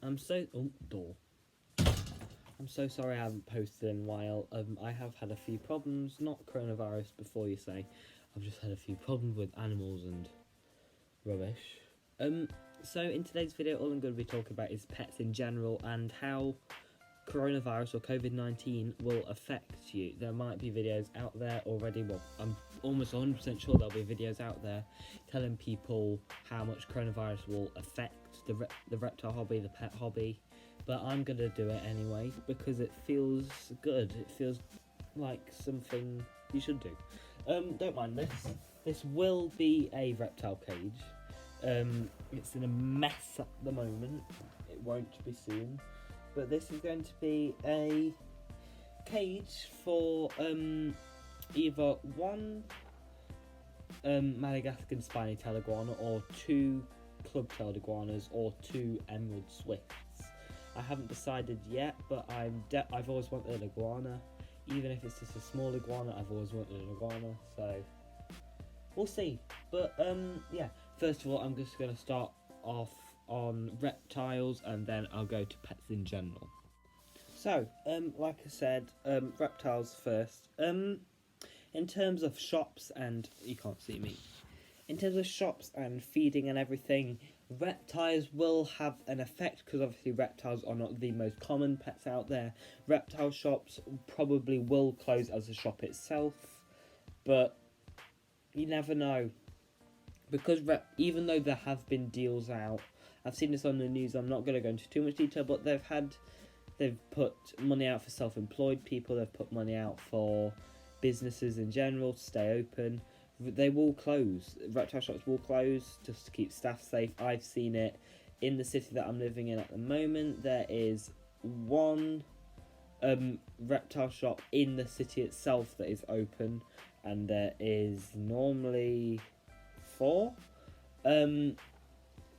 I'm so sorry I haven't posted in a while. I have had a few problems, not coronavirus before you say. I've just had a few problems with animals and rubbish. So in today's video, all I'm going to be talking about is pets in general and how coronavirus or COVID-19 will affect you. There might be videos out there already. Well, I'm almost 100% sure there'll be videos out there telling people how much coronavirus will affect the reptile hobby, the pet hobby. But I'm going to do it anyway because it feels good. It feels like something you should do. Don't mind this. This will be a reptile cage. It's in a mess at the moment. It won't be soon. But this is going to be a cage for either one Madagascan spiny-tailed iguana or two club-tailed iguanas or two emerald swifts. I haven't decided yet, but I've always wanted an iguana. Even if it's just a small iguana, I've always wanted an iguana, so we'll see. But yeah, first of all, I'm just going to start off on reptiles and then I'll go to pets in general. So, like I said, reptiles first. In terms of shops and... you can't see me. In terms of shops and feeding and everything, reptiles will have an effect because obviously reptiles are not the most common pets out there. Reptile shops probably will close as a shop itself, but you never know. Because even though there have been deals out, I've seen this on the news, I'm not going to go into too much detail, but they've put money out for self-employed people, they've put money out for businesses in general to stay open. They will close. Reptile shops will close just to keep staff safe. I've seen it in the city that I'm living in at the moment. There is one reptile shop in the city itself that is open, and there is normally 4.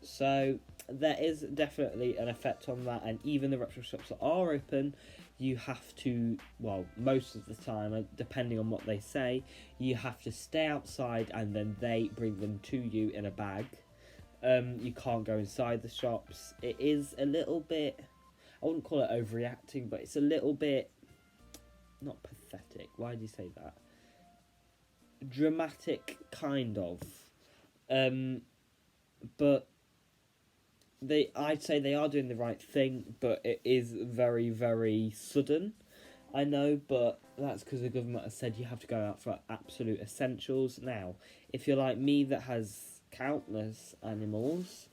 So there is definitely an effect on that, and even the reptile shops that are open, you have to, well, most of the time, depending on what they say, you have to stay outside and then they bring them to you in a bag. You can't go inside the shops. It is a little bit, I wouldn't call it overreacting, but it's a little bit, not pathetic, why do you say that? Dramatic, kind of. But I'd say they are doing the right thing, but it is very, very sudden. I know, but that's because the government has said you have to go out for absolute essentials. Now, if you're like me that has countless animals,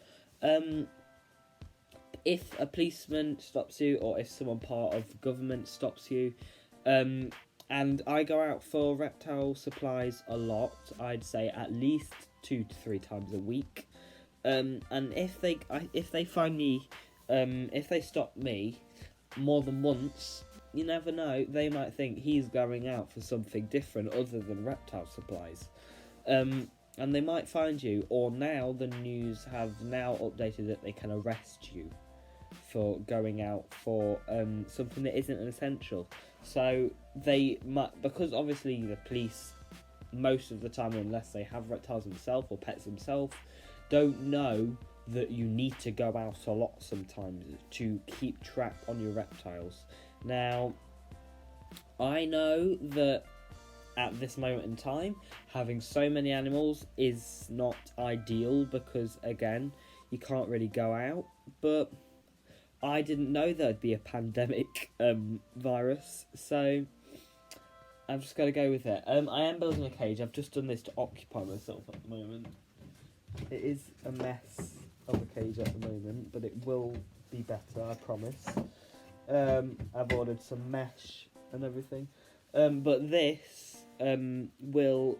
if a policeman stops you or if someone part of government stops you, and I go out for reptile supplies a lot, I'd say at least 2 to 3 times a week. And if they find me, if they stop me more than once, you never know, they might think he's going out for something different other than reptile supplies. And they might find you, or now the news have now updated that they can arrest you for going out for something that isn't an essential. So they might, because obviously the police, most of the time, unless they have reptiles themselves or pets themselves, don't know that you need to go out a lot sometimes to keep track on your reptiles. Now, I know that at this moment in time, having so many animals is not ideal because, again, you can't really go out, but I didn't know there'd be a pandemic virus, so I've just got to go with it. I am building a cage. I've just done this to occupy myself at the moment. It is a mess of a cage at the moment, but it will be better, I promise. I've ordered some mesh and everything. But this will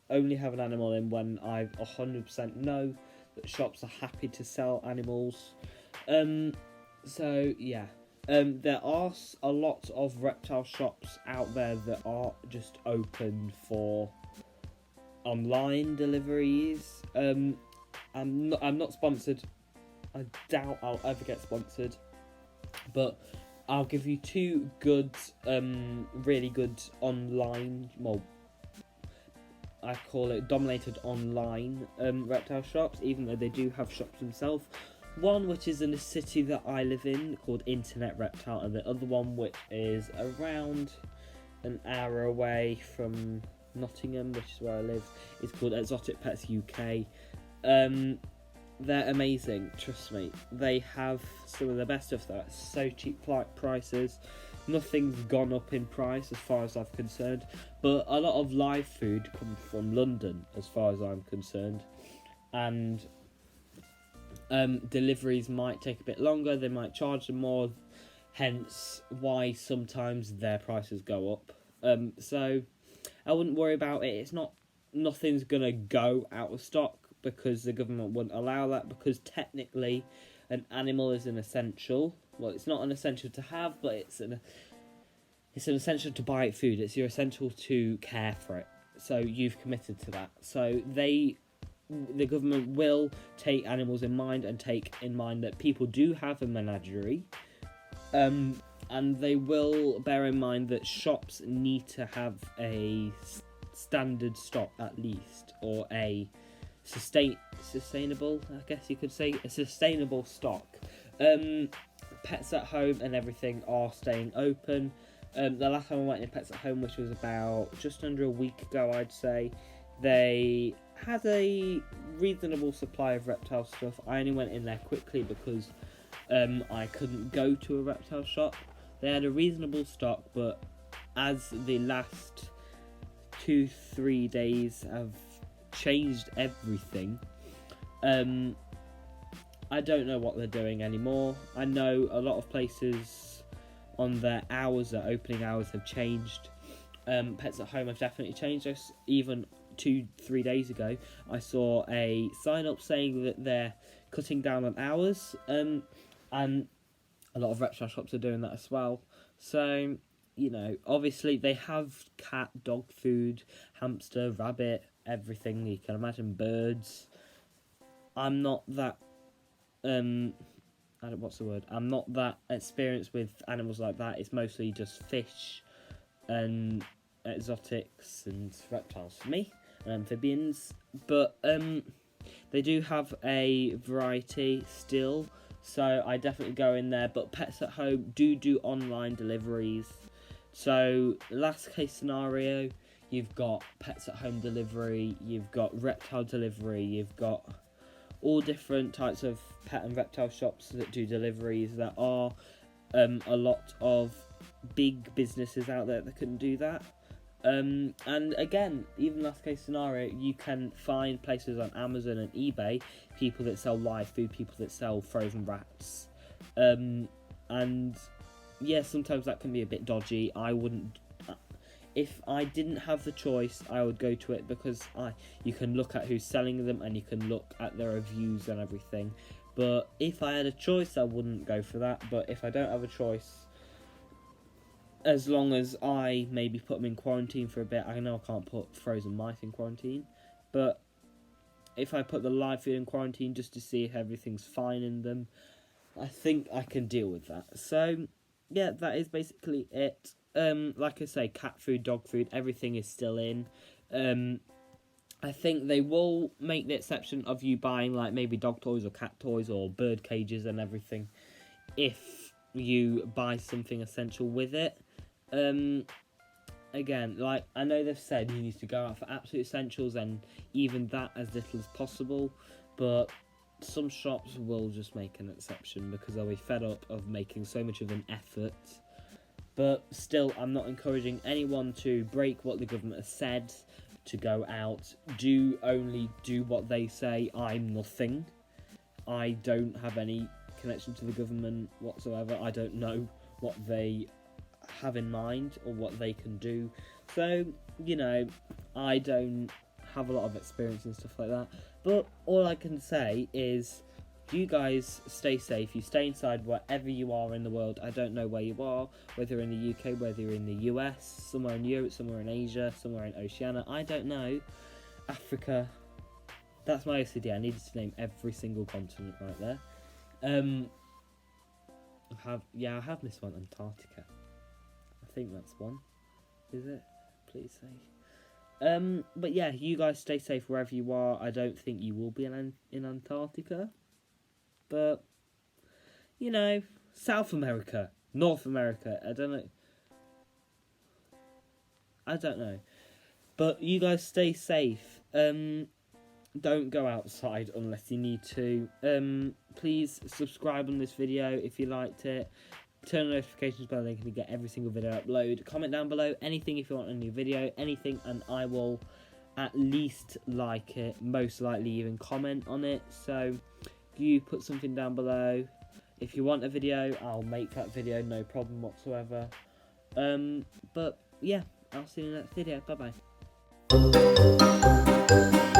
only have an animal in when I 100% know that shops are happy to sell animals. So, yeah. There are a lot of reptile shops out there that are just open for online deliveries. I'm not sponsored. I doubt I'll ever get sponsored, but I'll give you 2 good, really good online, well, I call it dominated online reptile shops, even though they do have shops themselves. one which is in a city that I live in called Internet Reptile, and the other one which is around an hour away from Nottingham, which is where I live, is called Exotic Pets UK. They're amazing, trust me. They have some of the best stuff there. So cheap prices. Nothing's gone up in price as far as I'm concerned. But a lot of live food comes from London as far as I'm concerned. And deliveries might take a bit longer. They might charge them more. Hence why sometimes their prices go up. So I wouldn't worry about it. Nothing's going to go out of stock, because the government wouldn't allow that, because technically an animal is an essential. Well, it's not an essential to have, but it's an essential to buy food. It's your essential to care for it. So you've committed to that. So the government will take animals in mind, and take in mind that people do have a menagerie. And they will bear in mind that shops need to have a standard stock at least, or a sustainable, I guess you could say, a sustainable stock. Pets at Home and everything are staying open. The last time I went in Pets at Home, which was about just under a week ago, I'd say, they had a reasonable supply of reptile stuff. I only went in there quickly because I couldn't go to a reptile shop. They had a reasonable stock, but as the last 2-3 days have changed everything, I don't know what they're doing anymore. I know a lot of places on their hours, their opening hours, have changed. Pets at Home have definitely changed. Even 2-3 days ago, I saw a sign up saying that they're cutting down on hours, and a lot of reptile shops are doing that as well. So, obviously they have cat, dog food, hamster, rabbit, everything you can imagine, birds. I'm not that what's the word? I'm not that experienced with animals like that. It's mostly just fish and exotics and reptiles for me, and amphibians. But they do have a variety still, so I definitely go in there. But Pets at Home do online deliveries. So last case scenario, you've got Pets at Home delivery, you've got reptile delivery, you've got all different types of pet and reptile shops that do deliveries. There are a lot of big businesses out there that couldn't do that. And again, even last case scenario, you can find places on Amazon and eBay, people that sell live food, people that sell frozen rats. And yeah, sometimes that can be a bit dodgy. I wouldn't... If I didn't have the choice, I would go to it, because you can look at who's selling them and you can look at their reviews and everything. But if I had a choice, I wouldn't go for that. But if I don't have a choice, as long as I maybe put them in quarantine for a bit, I know I can't put frozen mice in quarantine, but if I put the live food in quarantine just to see if everything's fine in them, I think I can deal with that. So yeah, that is basically it. Like I say, cat food, dog food, everything is still in. I think they will make the exception of you buying like maybe dog toys or cat toys or bird cages and everything if you buy something essential with it. Again, like I know they've said you need to go out for absolute essentials, and even that as little as possible, but some shops will just make an exception because they'll be fed up of making so much of an effort. But still, I'm not encouraging anyone to break what the government has said, to go out. Only do what they say. I'm nothing. I don't have any connection to the government whatsoever. I don't know what they have in mind or what they can do. So, I don't have a lot of experience and stuff like that. But all I can say is, you guys stay safe. You stay inside wherever you are in the world. I don't know where you are, whether in the UK, whether you're in the US, somewhere in Europe, somewhere in Asia, somewhere in Oceania. I don't know. Africa. That's my OCD. I needed to name every single continent right there. I have missed one. Antarctica. I think that's one. Is it? Please say. But yeah, you guys stay safe wherever you are. I don't think you will be in Antarctica. but you know, South America, North America, I don't know. But you guys stay safe. Don't go outside unless you need to. Please subscribe on this video if you liked it. Turn the notifications bell link to get every single video upload. Comment down below anything if you want a new video, anything, and I will at least like it. Most likely even comment on it. So you put something down below. If you want a video, I'll make that video, no problem whatsoever. But yeah, I'll see you in the next video. Bye bye.